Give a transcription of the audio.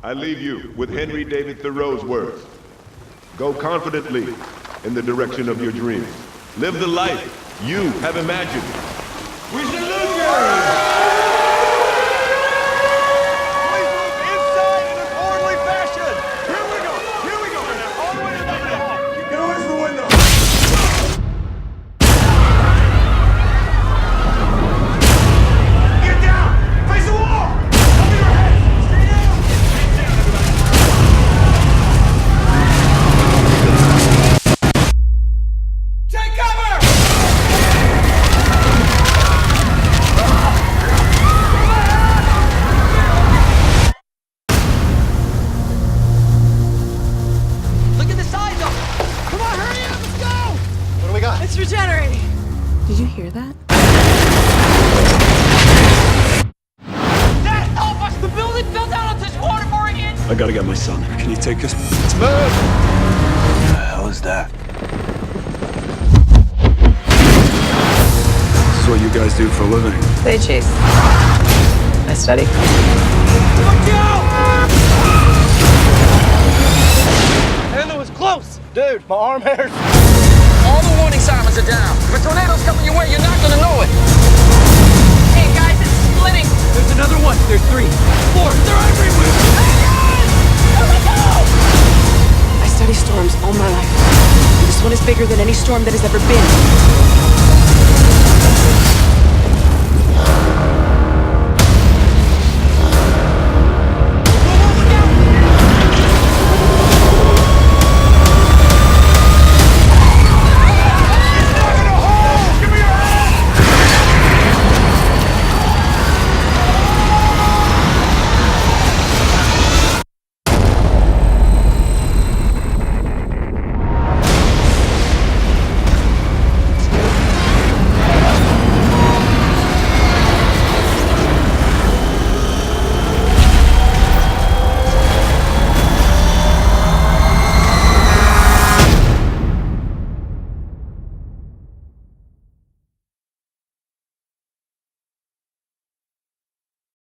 I leave you with Henry David Thoreau's words. Go confidently in the direction of your dreams. Live the life you have imagined. We salute you! It's regenerating. Did you hear that? Dad, help us! The building fell down onto this waterboarding in! I gotta get my son. Can you take us? Let's move! What the hell is that? This is what you guys do for a living. They chase. I study. Look out! And it was close! Dude, my arm hurts. All the warning sirens are down. If a tornado's coming your way, you're not gonna know it. Hey guys, it's splitting. There's another one. There's 3, 4. They're everywhere. Hey guys! Here we go! I study storms all my life. This one is bigger than any storm that has ever been.